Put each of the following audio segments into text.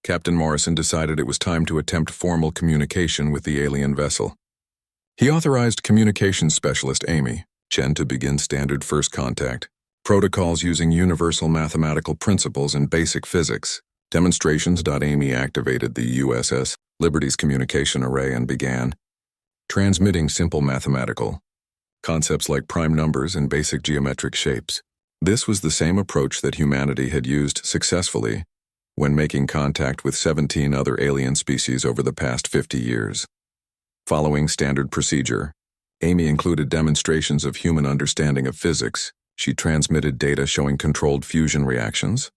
Captain Morrison decided it was time to attempt formal communication with the alien vessel. He authorized communications specialist Amy Chen to begin standard first contact protocols using universal mathematical principles and basic physics. Demonstrations. Amy activated the USS Liberty's communication array and began transmitting simple mathematical concepts like prime numbers and basic geometric shapes. This was the same approach that humanity had used successfully when making contact with 17 other alien species over the past 50 years. Following standard procedure, Amy included demonstrations of human understanding of physics. She transmitted data showing controlled fusion reactions,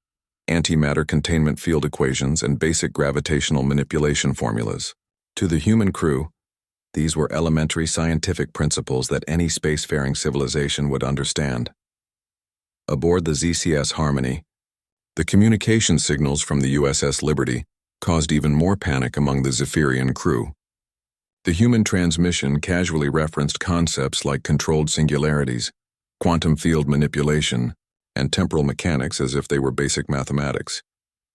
antimatter containment field equations, and basic gravitational manipulation formulas. To the human crew, these were elementary scientific principles that any spacefaring civilization would understand. Aboard the ZCS Harmony, the communication signals from the USS Liberty caused even more panic among the Zephyrian crew. The human transmission casually referenced concepts like controlled singularities, quantum field manipulation, and temporal mechanics as if they were basic mathematics.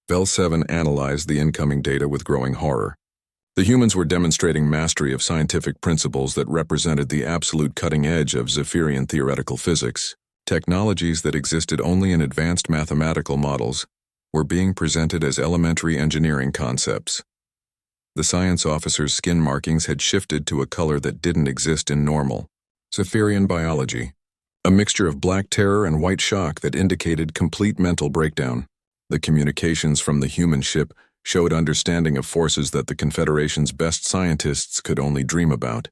Vel 7 analyzed the incoming data with growing horror. The humans were demonstrating mastery of scientific principles that represented the absolute cutting edge of Zephyrian theoretical physics. Technologies that existed only in advanced mathematical models were being presented as elementary engineering concepts. The science officer's skin markings had shifted to a color that didn't exist in normal Zephyrian biology, a mixture of black terror and white shock that indicated complete mental breakdown. The communications from the human ship showed understanding of forces that the Confederation's best scientists could only dream about.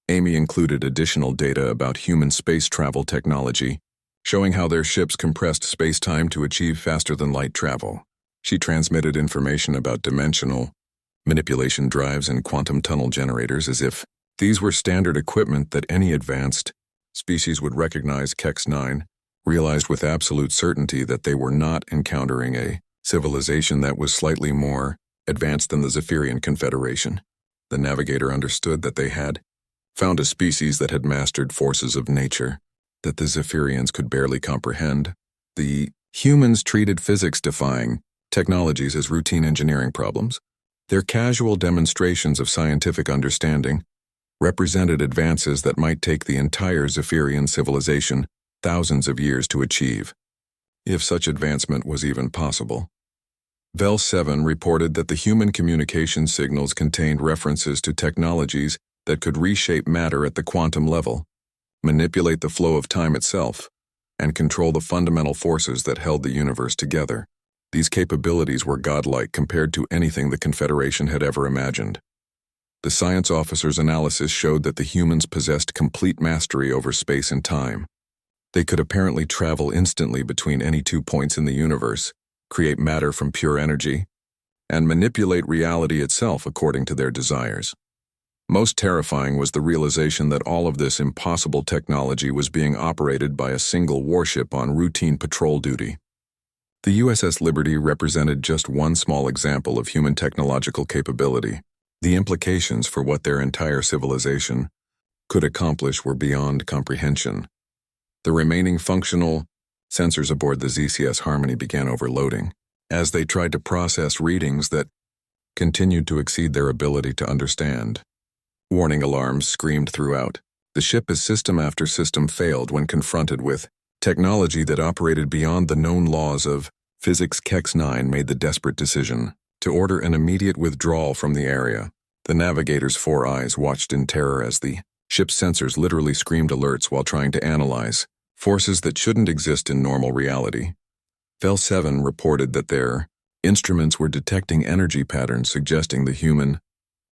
Amy included additional data about human space travel technology, showing how their ships compressed space-time to achieve faster-than-light travel. She transmitted information about dimensional manipulation drives and quantum tunnel generators as if these were standard equipment that any advanced species would recognize. Kex 9 realized with absolute certainty that they were not encountering a civilization that was slightly more advanced than the Zephyrian Confederation. The navigator understood that they had found a species that had mastered forces of nature that the Zephyrians could barely comprehend. The humans treated physics-defying technologies as routine engineering problems. Their casual demonstrations of scientific understanding represented advances that might take the entire Zephyrian civilization thousands of years to achieve, if such advancement was even possible. Vel 7 reported that the human communication signals contained references to technologies that could reshape matter at the quantum level, manipulate the flow of time itself, and control the fundamental forces that held the universe together. These capabilities were godlike compared to anything the Confederation had ever imagined. The science officer's analysis showed that the humans possessed complete mastery over space and time. They could apparently travel instantly between any 2 points in the universe, create matter from pure energy, and manipulate reality itself according to their desires. Most terrifying was the realization that all of this impossible technology was being operated by a single warship on routine patrol duty. The USS Liberty represented just one small example of human technological capability. The implications for what their entire civilization could accomplish were beyond comprehension. The remaining functional sensors aboard the ZCS Harmony began overloading as they tried to process readings that continued to exceed their ability to understand. Warning alarms screamed throughout. The ship as system after system failed when confronted with technology that operated beyond the known laws of physics. Kex 9 made the desperate decision to order an immediate withdrawal from the area. The navigator's 4 eyes watched in terror as the ship's sensors literally screamed alerts while trying to analyze forces that shouldn't exist in normal reality. Vel 7 reported that their instruments were detecting energy patterns suggesting the human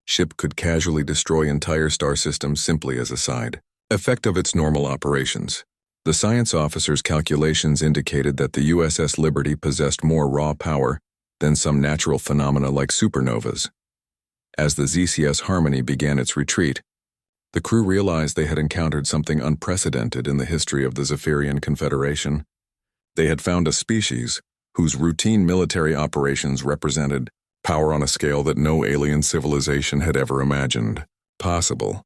ship could casually destroy entire star systems simply as a side effect of its normal operations. The science officer's calculations indicated that the USS Liberty possessed more raw power than some natural phenomena like supernovas. As the ZCS Harmony began its retreat, the crew realized they had encountered something unprecedented in the history of the Zephyrian Confederation. They had found a species whose routine military operations represented power on a scale that no alien civilization had ever imagined possible.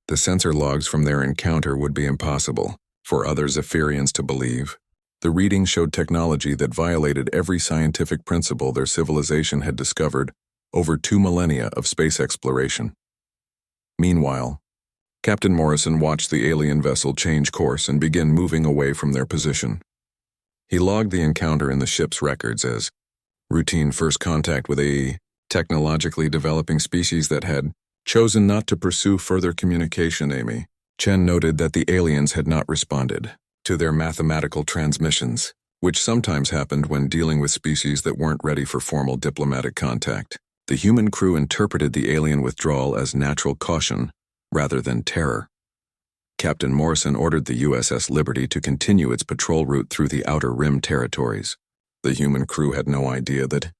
The sensor logs from their encounter would be impossible for other Zephyrians to believe. The reading showed technology that violated every scientific principle their civilization had discovered over 2 millennia of space exploration. Meanwhile, Captain Morrison watched the alien vessel change course and begin moving away from their position. He logged the encounter in the ship's records as routine first contact with a technologically developing species that had chosen not to pursue further communication. Amy Chen noted that the aliens had not responded to their mathematical transmissions, which sometimes happened when dealing with species that weren't ready for formal diplomatic contact. The human crew interpreted the alien withdrawal as natural caution rather than terror. Captain Morrison ordered the USS Liberty to continue its patrol route through the Outer Rim territories. The human crew had no idea that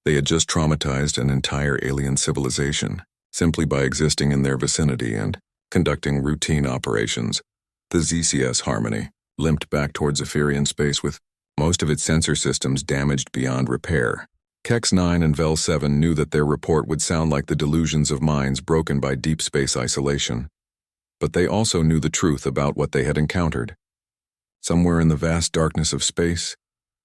they had just traumatized an entire alien civilization simply by existing in their vicinity and conducting routine operations. The ZCS Harmony limped back towards Zephyrian space with most of its sensor systems damaged beyond repair. Kex 9 and Vel 7 knew that their report would sound like the delusions of minds broken by deep space isolation. But they also knew the truth about what they had encountered. Somewhere in the vast darkness of space,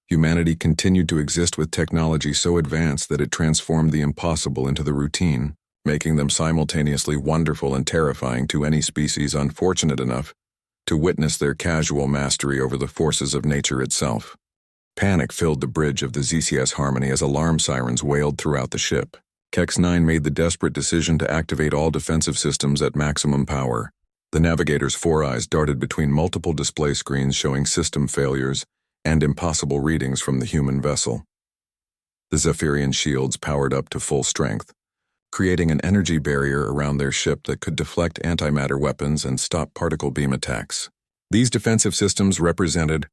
humanity continued to exist with technology so advanced that it transformed the impossible into the routine, making them simultaneously wonderful and terrifying to any species unfortunate enough to witness their casual mastery over the forces of nature itself. Panic filled the bridge of the ZCS Harmony as alarm sirens wailed throughout the ship. Kex 9 made the desperate decision to activate all defensive systems at maximum power. The navigator's 4 eyes darted between multiple display screens showing system failures and impossible readings from the human vessel. The Zephyrian shields powered up to full strength, creating an energy barrier around their ship that could deflect antimatter weapons and stop particle beam attacks. These defensive systems represented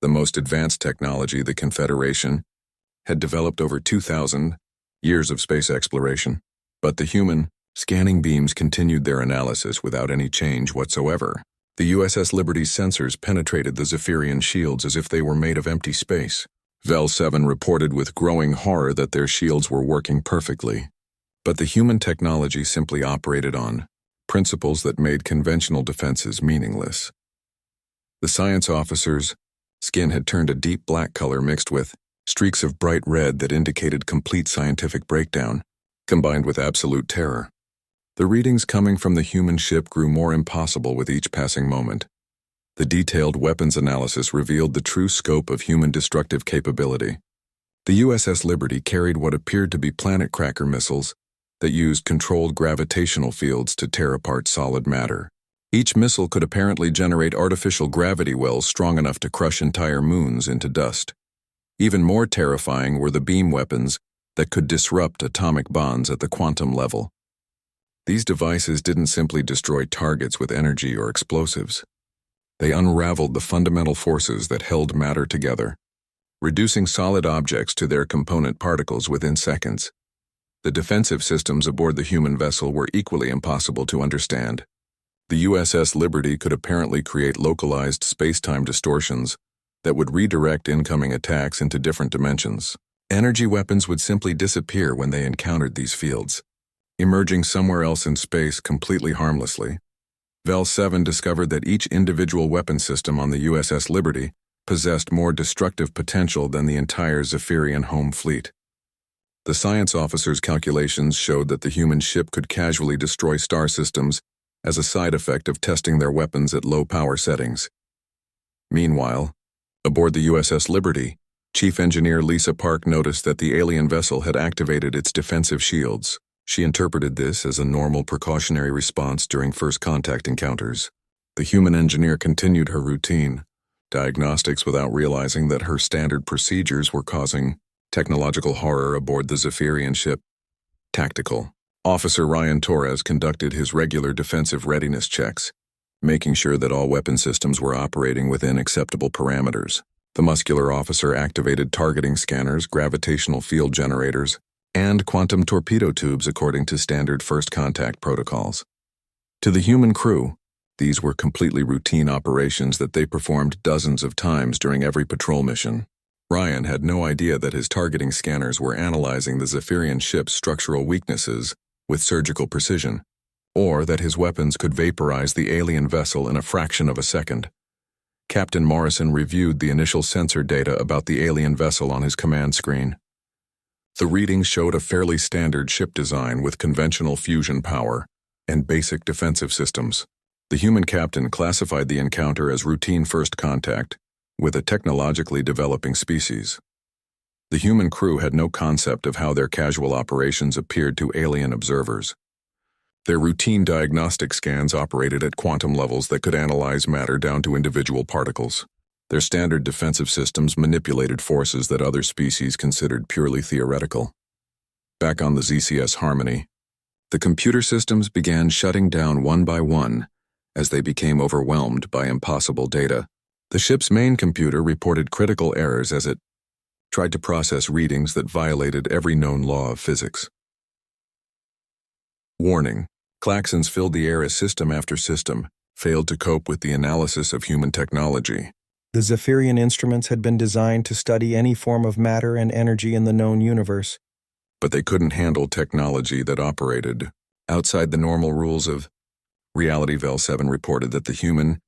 the most advanced technology the Confederation had developed over 2,000 years of space exploration. But the human scanning beams continued their analysis without any change whatsoever. The USS Liberty's sensors penetrated the Zephyrian shields as if they were made of empty space. Vel 7 reported with growing horror that their shields were working perfectly. But the human technology simply operated on principles that made conventional defenses meaningless. The science officers' skin had turned a deep black color mixed with streaks of bright red that indicated complete scientific breakdown, combined with absolute terror. The readings coming from the human ship grew more impossible with each passing moment. The detailed weapons analysis revealed the true scope of human destructive capability. The USS Liberty carried what appeared to be planet cracker missiles that used controlled gravitational fields to tear apart solid matter. Each missile could apparently generate artificial gravity wells strong enough to crush entire moons into dust. Even more terrifying were the beam weapons that could disrupt atomic bonds at the quantum level. These devices didn't simply destroy targets with energy or explosives. They unraveled the fundamental forces that held matter together, reducing solid objects to their component particles within seconds. The defensive systems aboard the human vessel were equally impossible to understand. The USS Liberty could apparently create localized space-time distortions that would redirect incoming attacks into different dimensions. Energy weapons would simply disappear when they encountered these fields, emerging somewhere else in space completely harmlessly. Vel 7 discovered that each individual weapon system on the USS Liberty possessed more destructive potential than the entire Zephyrian home fleet. The science officers' calculations showed that the human ship could casually destroy star systems as a side effect of testing their weapons at low power settings. Meanwhile, aboard the USS Liberty, Chief Engineer Lisa Park noticed that the alien vessel had activated its defensive shields. She interpreted this as a normal precautionary response during first contact encounters. The human engineer continued her routine diagnostics without realizing that her standard procedures were causing technological horror aboard the Zephyrian ship. Tactical. Officer Ryan Torres conducted his regular defensive readiness checks, making sure that all weapon systems were operating within acceptable parameters. The muscular officer activated targeting scanners, gravitational field generators, and quantum torpedo tubes according to standard first contact protocols. To the human crew, these were completely routine operations that they performed dozens of times during every patrol mission. Ryan had no idea that his targeting scanners were analyzing the Zephyrian ship's structural weaknesses with surgical precision, or that his weapons could vaporize the alien vessel in a fraction of a second. Captain Morrison reviewed the initial sensor data about the alien vessel on his command screen. The readings showed a fairly standard ship design with conventional fusion power and basic defensive systems. The human captain classified the encounter as routine first contact with a technologically developing species. The human crew had no concept of how their casual operations appeared to alien observers. Their routine diagnostic scans operated at quantum levels that could analyze matter down to individual particles. Their standard defensive systems manipulated forces that other species considered purely theoretical. Back on the ZCS Harmony, the computer systems began shutting down one by one as they became overwhelmed by impossible data. The ship's main computer reported critical errors as it tried to process readings that violated every known law of physics. Warning: klaxons filled the air as system after system failed to cope with the analysis of human technology. The Zephyrian instruments had been designed to study any form of matter and energy in the known universe. But they couldn't handle technology that operated outside the normal rules of reality. Vel 7 reported that the human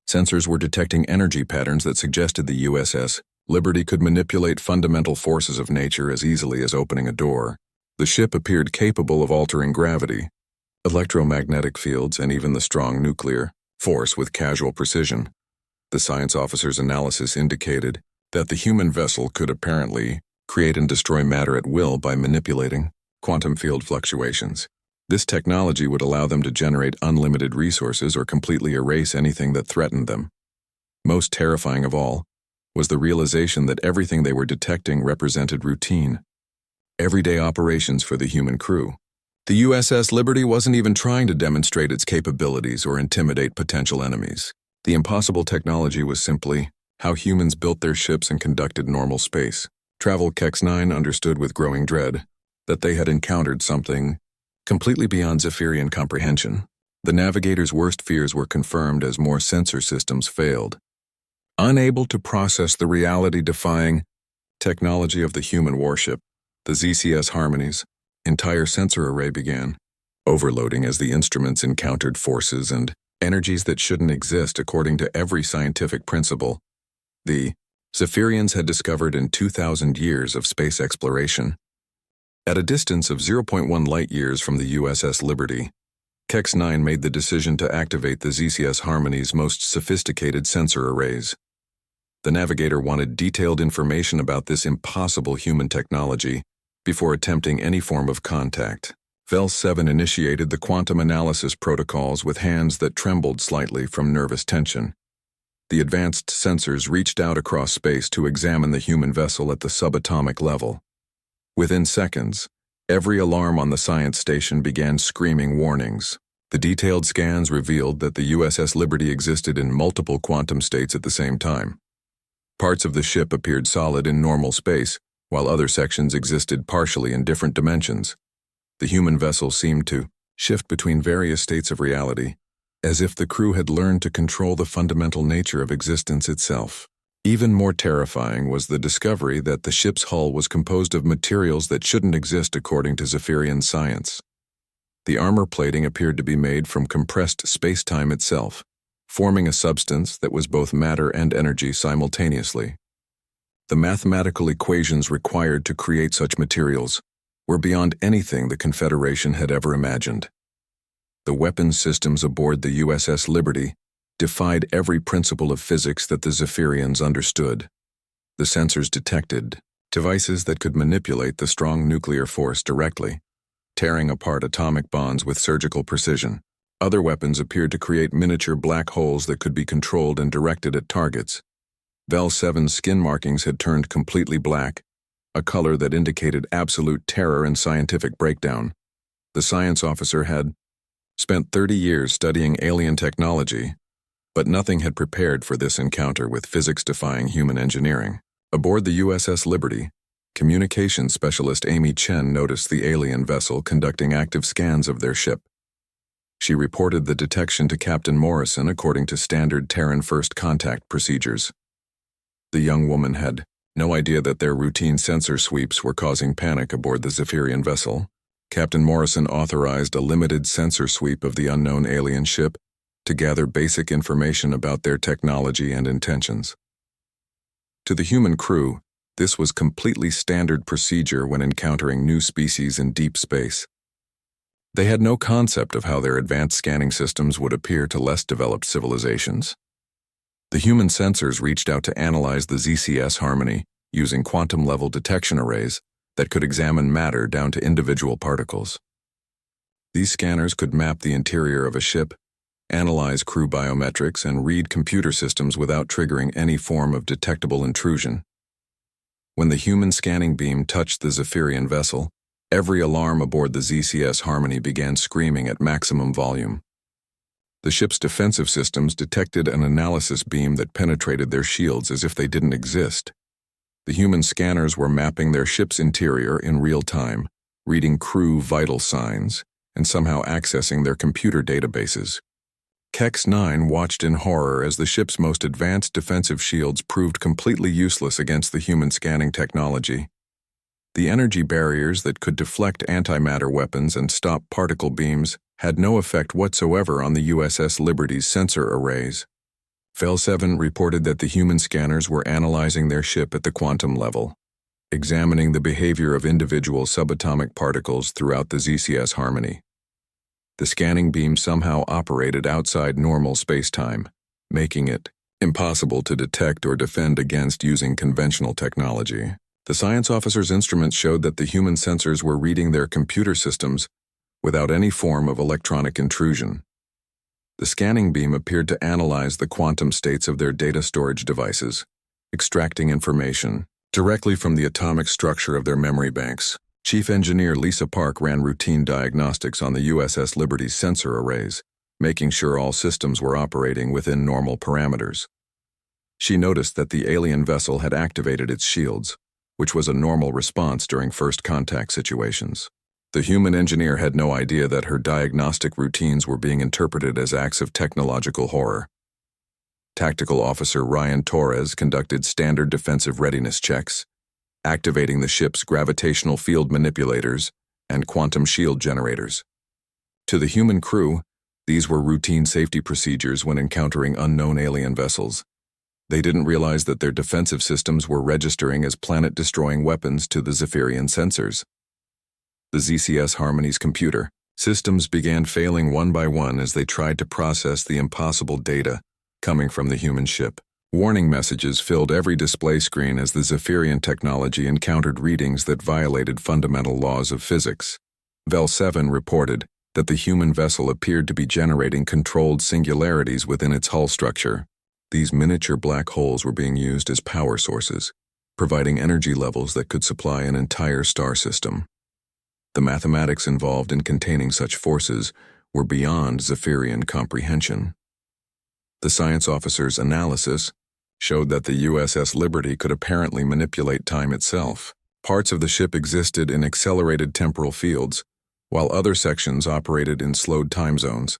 sensors were detecting energy patterns that suggested the USS Liberty could manipulate fundamental forces of nature as easily as opening a door. The ship appeared capable of altering gravity, electromagnetic fields, and even the strong nuclear force with casual precision. The science officer's analysis indicated that the human vessel could apparently create and destroy matter at will by manipulating quantum field fluctuations. This technology would allow them to generate unlimited resources or completely erase anything that threatened them. Most terrifying of all was the realization that everything they were detecting represented routine, everyday operations for the human crew. The USS Liberty wasn't even trying to demonstrate its capabilities or intimidate potential enemies. The impossible technology was simply how humans built their ships and conducted normal space travel. Kex 9 understood with growing dread that they had encountered something completely beyond Zephyrian comprehension. The navigator's worst fears were confirmed as more sensor systems failed. Unable to process the reality-defying technology of the human warship, the ZCS Harmony's entire sensor array began overloading as the instruments encountered forces and energies that shouldn't exist according to every scientific principle the Zephyrians had discovered in 2,000 years of space exploration. At a distance of 0.1 light-years from the USS Liberty, Kex 9 made the decision to activate the ZCS Harmony's most sophisticated sensor arrays. The navigator wanted detailed information about this impossible human technology before attempting any form of contact. Vel 7 initiated the quantum analysis protocols with hands that trembled slightly from nervous tension. The advanced sensors reached out across space to examine the human vessel at the subatomic level. Within seconds, every alarm on the science station began screaming warnings. The detailed scans revealed that the USS Liberty existed in multiple quantum states at the same time. Parts of the ship appeared solid in normal space, while other sections existed partially in different dimensions. The human vessel seemed to shift between various states of reality, as if the crew had learned to control the fundamental nature of existence itself. Even more terrifying was the discovery that the ship's hull was composed of materials that shouldn't exist according to Zephyrian science. The armor plating appeared to be made from compressed space-time itself, forming a substance that was both matter and energy simultaneously. The mathematical equations required to create such materials were beyond anything the Confederation had ever imagined. The weapons systems aboard the USS Liberty defied every principle of physics that the Zephyrians understood. The sensors detected devices that could manipulate the strong nuclear force directly, tearing apart atomic bonds with surgical precision. Other weapons appeared to create miniature black holes that could be controlled and directed at targets. Vel 7's skin markings had turned completely black, a color that indicated absolute terror and scientific breakdown. The science officer had spent 30 years studying alien technology, but nothing had prepared for this encounter with physics-defying human engineering. Aboard the USS Liberty, communications specialist Amy Chen noticed the alien vessel conducting active scans of their ship. She reported the detection to Captain Morrison according to standard Terran first contact procedures. The young woman had no idea that their routine sensor sweeps were causing panic aboard the Zephyrian vessel. Captain Morrison authorized a limited sensor sweep of the unknown alien ship to gather basic information about their technology and intentions. To the human crew, this was completely standard procedure when encountering new species in deep space. They had no concept of how their advanced scanning systems would appear to less developed civilizations. The human sensors reached out to analyze the ZCS harmony using quantum-level detection arrays that could examine matter down to individual particles. These scanners could map the interior of a ship, analyze crew biometrics, and read computer systems without triggering any form of detectable intrusion. When the human scanning beam touched the Zephyrian vessel, every alarm aboard the ZCS Harmony began screaming at maximum volume. The ship's defensive systems detected an analysis beam that penetrated their shields as if they didn't exist. The human scanners were mapping their ship's interior in real time, reading crew vital signs, and somehow accessing their computer databases. KEX-9 watched in horror as the ship's most advanced defensive shields proved completely useless against the human scanning technology. The energy barriers that could deflect antimatter weapons and stop particle beams had no effect whatsoever on the USS Liberty's sensor arrays. FEL-7 reported that the human scanners were analyzing their ship at the quantum level, examining the behavior of individual subatomic particles throughout the ZCS Harmony. The scanning beam somehow operated outside normal space-time, making it impossible to detect or defend against using conventional technology. The science officer's instruments showed that the human sensors were reading their computer systems without any form of electronic intrusion. The scanning beam appeared to analyze the quantum states of their data storage devices, extracting information directly from the atomic structure of their memory banks. Chief Engineer Lisa Park ran routine diagnostics on the USS Liberty's sensor arrays, making sure all systems were operating within normal parameters. She noticed that the alien vessel had activated its shields, which was a normal response during first contact situations. The human engineer had no idea that her diagnostic routines were being interpreted as acts of technological horror. Tactical Officer Ryan Torres conducted standard defensive readiness checks, activating the ship's gravitational field manipulators and quantum shield generators. To the human crew, these were routine safety procedures when encountering unknown alien vessels. They didn't realize that their defensive systems were registering as planet-destroying weapons to the Zephyrian sensors. The ZCS Harmony's computer systems began failing one by one as they tried to process the impossible data coming from the human ship. Warning messages filled every display screen as the Zephyrian technology encountered readings that violated fundamental laws of physics. VEL-7 reported that the human vessel appeared to be generating controlled singularities within its hull structure. These miniature black holes were being used as power sources, providing energy levels that could supply an entire star system. The mathematics involved in containing such forces were beyond Zephyrian comprehension. The science officer's analysis showed that the USS Liberty could apparently manipulate time itself. Parts of the ship existed in accelerated temporal fields, while other sections operated in slowed time zones.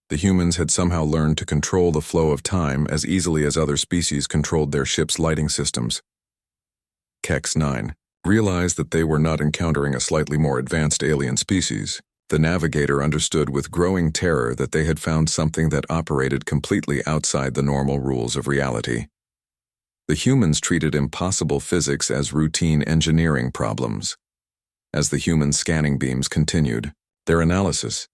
The humans had somehow learned to control the flow of time as easily as other species controlled their ship's lighting systems. KEX-9 realized that they were not encountering a slightly more advanced alien species. The navigator understood with growing terror that they had found something that operated completely outside the normal rules of reality. The humans treated impossible physics as routine engineering problems. As the human scanning beams continued their analysis,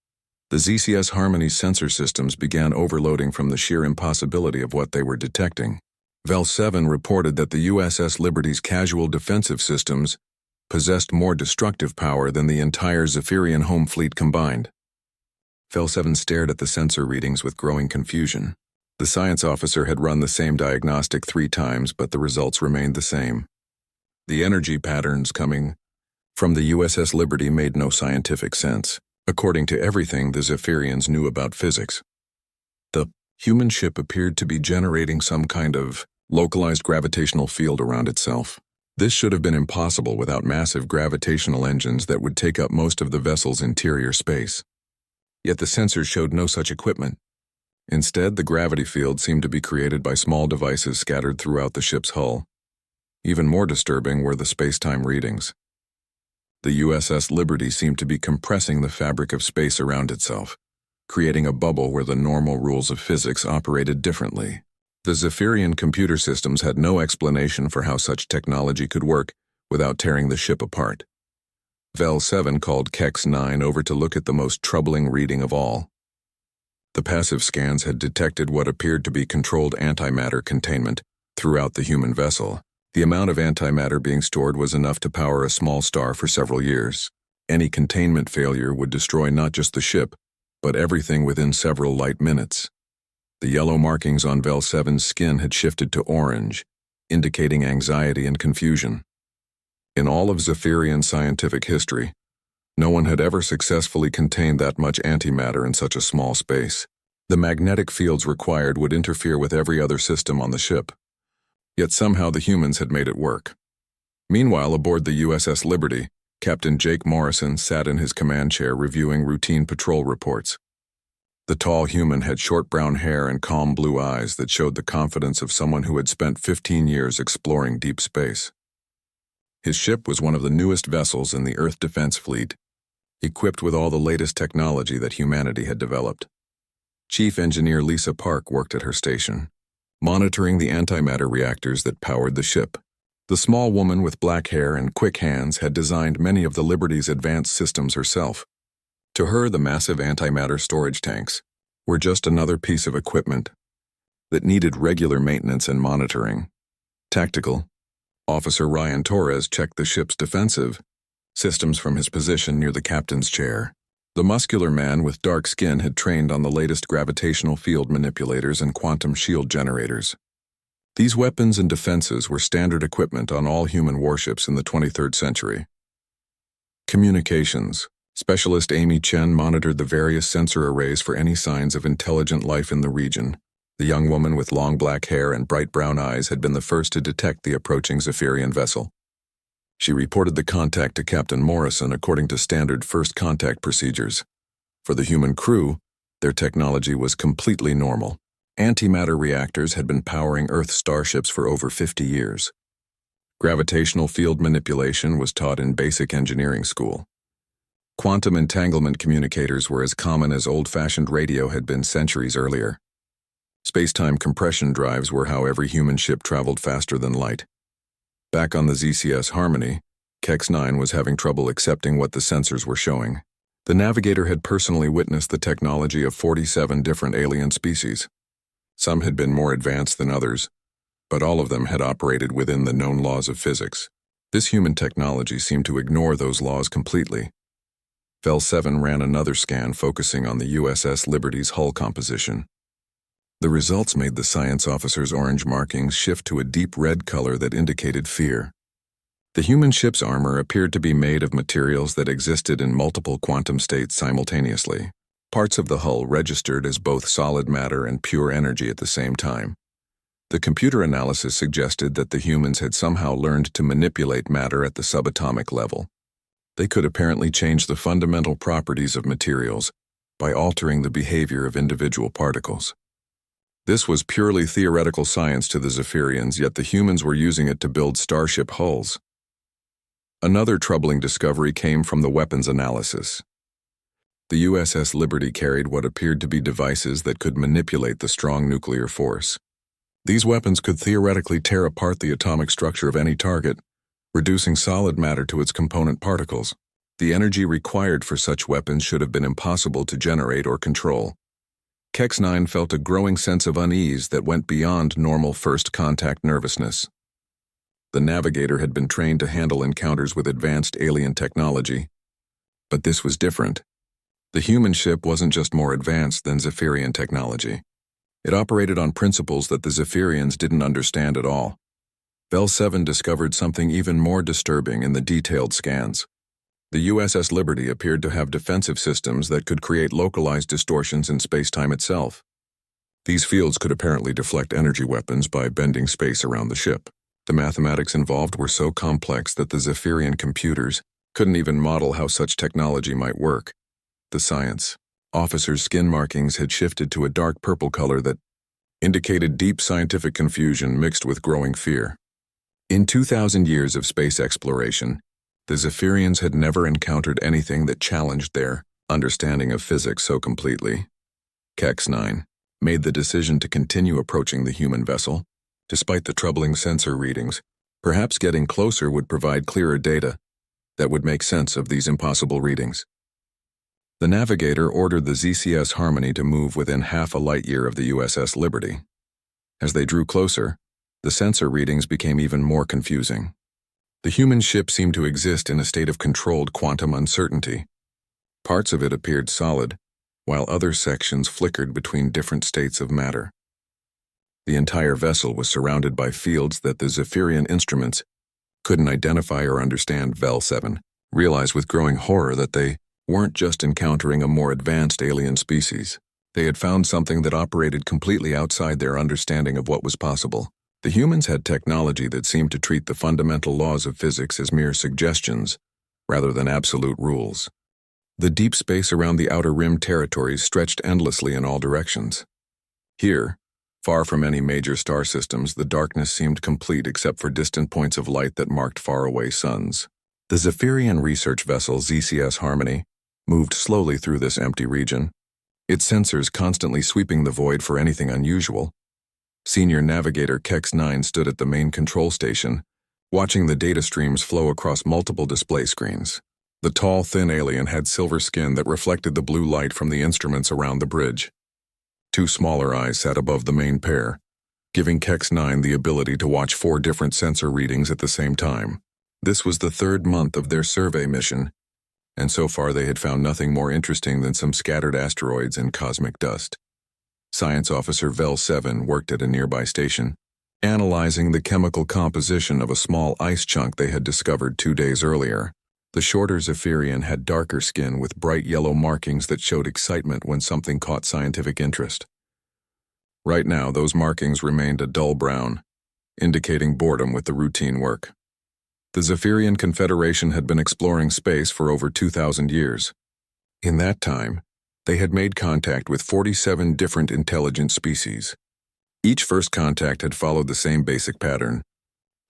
the ZCS Harmony sensor systems began overloading from the sheer impossibility of what they were detecting. VEL-7 reported that the USS Liberty's casual defensive systems possessed more destructive power than the entire Zephyrian home fleet combined. VEL-7 stared at the sensor readings with growing confusion. The science officer had run the same diagnostic 3 times, but the results remained the same. The energy patterns coming from the USS Liberty made no scientific sense, according to everything the Zephyrians knew about physics. The human ship appeared to be generating some kind of localized gravitational field around itself. This should have been impossible without massive gravitational engines that would take up most of the vessel's interior space. Yet the sensors showed no such equipment. Instead, the gravity field seemed to be created by small devices scattered throughout the ship's hull. Even more disturbing were the space-time readings. The USS Liberty seemed to be compressing the fabric of space around itself, creating a bubble where the normal rules of physics operated differently. The Zephyrian computer systems had no explanation for how such technology could work without tearing the ship apart. Vel 7 called Kex 9 over to look at the most troubling reading of all. The passive scans had detected what appeared to be controlled antimatter containment throughout the human vessel. The amount of antimatter being stored was enough to power a small star for several years. Any containment failure would destroy not just the ship, but everything within several light minutes. The yellow markings on Vel 7's skin had shifted to orange, indicating anxiety and confusion. In all of Zephyrian scientific history, no one had ever successfully contained that much antimatter in such a small space. The magnetic fields required would interfere with every other system on the ship. Yet somehow the humans had made it work. Meanwhile, aboard the USS Liberty, Captain Jake Morrison sat in his command chair reviewing routine patrol reports. The tall human had short brown hair and calm blue eyes that showed the confidence of someone who had spent 15 years exploring deep space. His ship was one of the newest vessels in the Earth Defense Fleet, equipped with all the latest technology that humanity had developed. Chief Engineer Lisa Park worked at her station, monitoring the antimatter reactors that powered the ship. The small woman with black hair and quick hands had designed many of the Liberty's advanced systems herself. To her, the massive antimatter storage tanks were just another piece of equipment that needed regular maintenance and monitoring. Tactical, Officer Ryan Torres checked the ship's defensive systems from his position near the captain's chair. The muscular man with dark skin had trained on the latest gravitational field manipulators and quantum shield generators. These weapons and defenses were standard equipment on all human warships in the 23rd century. Communications. Specialist Amy Chen monitored the various sensor arrays for any signs of intelligent life in the region. The young woman with long black hair and bright brown eyes had been the first to detect the approaching Zephyrian vessel. She reported the contact to Captain Morrison according to standard first contact procedures. For the human crew, their technology was completely normal. Antimatter reactors had been powering Earth starships for over 50 years. Gravitational field manipulation was taught in basic engineering school. Quantum entanglement communicators were as common as old-fashioned radio had been centuries earlier. Space-time compression drives were how every human ship traveled faster than light. Back on the ZCS Harmony, Kex 9 was having trouble accepting what the sensors were showing. The navigator had personally witnessed the technology of 47 different alien species. Some had been more advanced than others, but all of them had operated within the known laws of physics. This human technology seemed to ignore those laws completely. Vel 7 ran another scan focusing on the USS Liberty's hull composition. The results made the science officer's orange markings shift to a deep red color that indicated fear. The human ship's armor appeared to be made of materials that existed in multiple quantum states simultaneously. Parts of the hull registered as both solid matter and pure energy at the same time. The computer analysis suggested that the humans had somehow learned to manipulate matter at the subatomic level. They could apparently change the fundamental properties of materials by altering the behavior of individual particles. This was purely theoretical science to the Zephyrians, yet the humans were using it to build starship hulls. Another troubling discovery came from the weapons analysis. The USS Liberty carried what appeared to be devices that could manipulate the strong nuclear force. These weapons could theoretically tear apart the atomic structure of any target, reducing solid matter to its component particles. The energy required for such weapons should have been impossible to generate or control. Kex 9 felt a growing sense of unease that went beyond normal first contact nervousness. The navigator had been trained to handle encounters with advanced alien technology, but this was different. The human ship wasn't just more advanced than Zephyrian technology. It operated on principles that the Zephyrians didn't understand at all. Vel 7 discovered something even more disturbing in the detailed scans. The USS Liberty appeared to have defensive systems that could create localized distortions in space-time itself. These fields could apparently deflect energy weapons by bending space around the ship. The mathematics involved were so complex that the Zephyrian computers couldn't even model how such technology might work. The science officer's skin markings had shifted to a dark purple color that indicated deep scientific confusion mixed with growing fear. In 2,000 years of space exploration, the Zephyrians had never encountered anything that challenged their understanding of physics so completely. KEX-9, made the decision to continue approaching the human vessel, despite the troubling sensor readings. Perhaps getting closer would provide clearer data that would make sense of these impossible readings. The navigator ordered the ZCS Harmony to move within half a light-year of the USS Liberty. As they drew closer, the sensor readings became even more confusing. The human ship seemed to exist in a state of controlled quantum uncertainty. Parts of it appeared solid, while other sections flickered between different states of matter. The entire vessel was surrounded by fields that the Zephyrian instruments couldn't identify or understand. VEL-7 realized with growing horror that they weren't just encountering a more advanced alien species. They had found something that operated completely outside their understanding of what was possible. The humans had technology that seemed to treat the fundamental laws of physics as mere suggestions, rather than absolute rules. The deep space around the Outer Rim territories stretched endlessly in all directions. Here, far from any major star systems, the darkness seemed complete except for distant points of light that marked faraway suns. The Zephyrian research vessel ZCS Harmony moved slowly through this empty region, its sensors constantly sweeping the void for anything unusual. Senior Navigator KEX-9 stood at the main control station, watching the data streams flow across multiple display screens. The tall, thin alien had silver skin that reflected the blue light from the instruments around the bridge. Two smaller eyes sat above the main pair, giving KEX-9 the ability to watch 4 different sensor readings at the same time. This was the 3rd month of their survey mission, and so far they had found nothing more interesting than some scattered asteroids and cosmic dust. Science Officer VEL-7 worked at a nearby station, analyzing the chemical composition of a small ice chunk they had discovered 2 days earlier. The shorter Zephyrian had darker skin with bright yellow markings that showed excitement when something caught scientific interest. Right now, those markings remained a dull brown, indicating boredom with the routine work. The Zephyrian Confederation had been exploring space for over 2,000 years. In that time, they had made contact with 47 different intelligent species. Each first contact had followed the same basic pattern.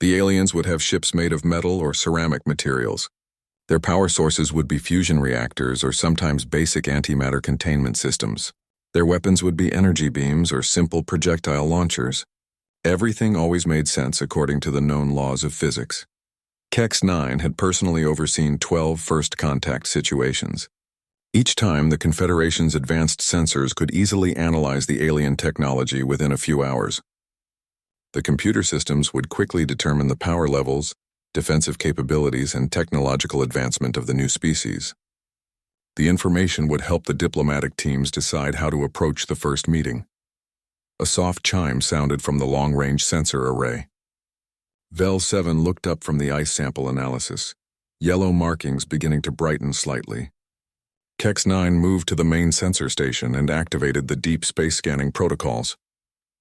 The aliens would have ships made of metal or ceramic materials. Their power sources would be fusion reactors or sometimes basic antimatter containment systems. Their weapons would be energy beams or simple projectile launchers. Everything always made sense according to the known laws of physics. KEX-9 had personally overseen 12 first contact situations. Each time, the Confederation's advanced sensors could easily analyze the alien technology within a few hours. The computer systems would quickly determine the power levels, defensive capabilities, and technological advancement of the new species. The information would help the diplomatic teams decide how to approach the first meeting. A soft chime sounded from the long-range sensor array. VEL-7 looked up from the ice sample analysis, yellow markings beginning to brighten slightly. KEX-9 moved to the main sensor station and activated the deep space scanning protocols.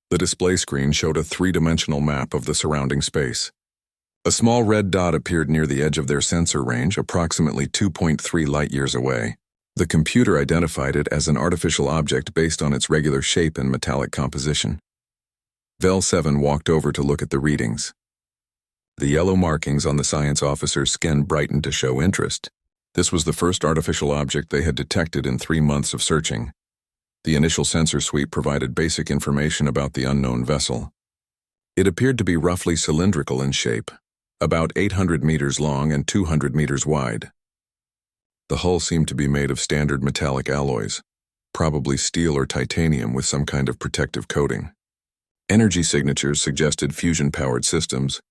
The display screen showed a 3-dimensional map of the surrounding space. A small red dot appeared near the edge of their sensor range, approximately 2.3 light-years away. The computer identified it as an artificial object based on its regular shape and metallic composition. VEL-7 walked over to look at the readings. The yellow markings on the science officer's skin brightened to show interest. This was the first artificial object they had detected in 3 months of searching. The initial sensor sweep provided basic information about the unknown vessel. It appeared to be roughly cylindrical in shape, about 800 meters long and 200 meters wide. The hull seemed to be made of standard metallic alloys, probably steel or titanium with some kind of protective coating. Energy signatures suggested fusion-powered systems,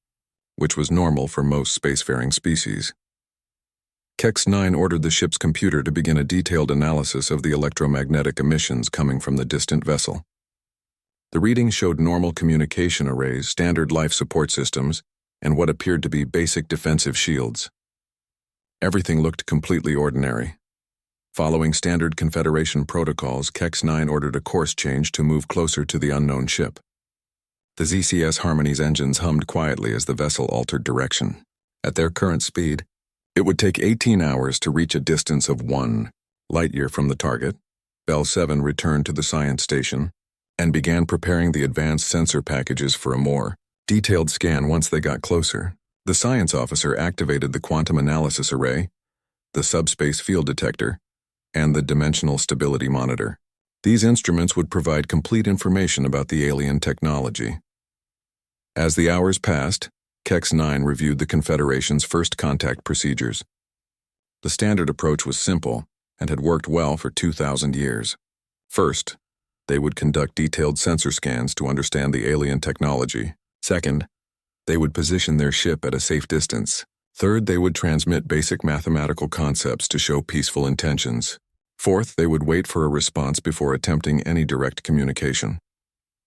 which was normal for most spacefaring species. KEX-9 ordered the ship's computer to begin a detailed analysis of the electromagnetic emissions coming from the distant vessel. The readings showed normal communication arrays, standard life support systems, and what appeared to be basic defensive shields. Everything looked completely ordinary. Following standard Confederation protocols, KEX-9 ordered a course change to move closer to the unknown ship. The ZCS Harmony's engines hummed quietly as the vessel altered direction. At their current speed, it would take 18 hours to reach a distance of 1 light-year from the target. VEL-7 returned to the science station and began preparing the advanced sensor packages for a more detailed scan once they got closer. The science officer activated the quantum analysis array, the subspace field detector, and the dimensional stability monitor. These instruments would provide complete information about the alien technology. As the hours passed, KEX-9 reviewed the Confederation's first contact procedures. The standard approach was simple and had worked well for 2,000 years. First, they would conduct detailed sensor scans to understand the alien technology. Second, they would position their ship at a safe distance. Third, they would transmit basic mathematical concepts to show peaceful intentions. Fourth, they would wait for a response before attempting any direct communication.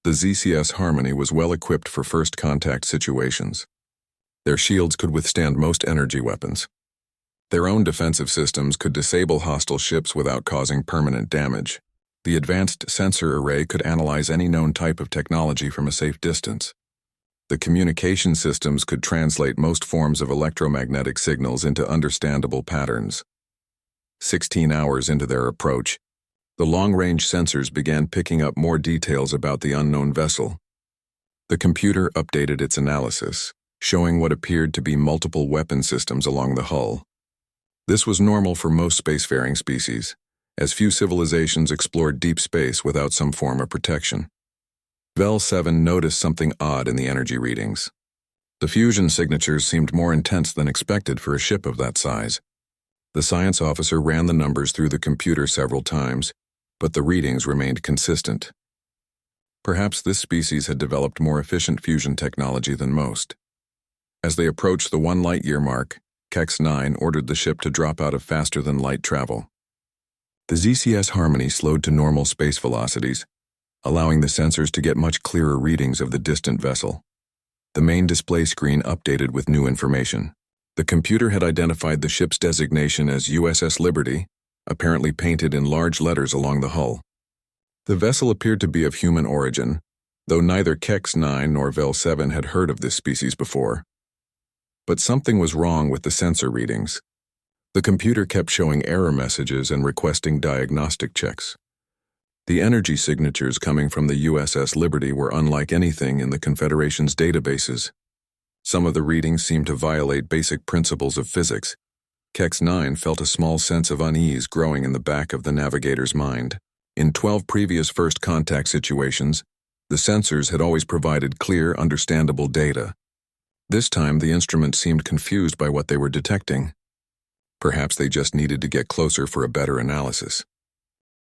The ZCS Harmony was well equipped for first contact situations. Their shields could withstand most energy weapons. Their own defensive systems could disable hostile ships without causing permanent damage. The advanced sensor array could analyze any known type of technology from a safe distance. The communication systems could translate most forms of electromagnetic signals into understandable patterns. 16 hours into their approach, the long-range sensors began picking up more details about the unknown vessel. The computer updated its analysis, showing what appeared to be multiple weapon systems along the hull. This was normal for most spacefaring species, as few civilizations explored deep space without some form of protection. Vel 7 noticed something odd in the energy readings. The fusion signatures seemed more intense than expected for a ship of that size. The science officer ran the numbers through the computer several times, but the readings remained consistent. Perhaps this species had developed more efficient fusion technology than most. As they approached the 1 light-year mark, KEX-9 ordered the ship to drop out of faster-than-light travel. The ZCS Harmony slowed to normal space velocities, allowing the sensors to get much clearer readings of the distant vessel. The main display screen updated with new information. The computer had identified the ship's designation as USS Liberty, apparently painted in large letters along the hull. The vessel appeared to be of human origin, though neither KEX-9 nor Vel 7 had heard of this species before. But something was wrong with the sensor readings. The computer kept showing error messages and requesting diagnostic checks. The energy signatures coming from the USS Liberty were unlike anything in the Confederation's databases. Some of the readings seemed to violate basic principles of physics. KEX-9 felt a small sense of unease growing in the back of the navigator's mind. In 12 previous first contact situations, the sensors had always provided clear, understandable data. This time, the instrument seemed confused by what they were detecting. Perhaps they just needed to get closer for a better analysis.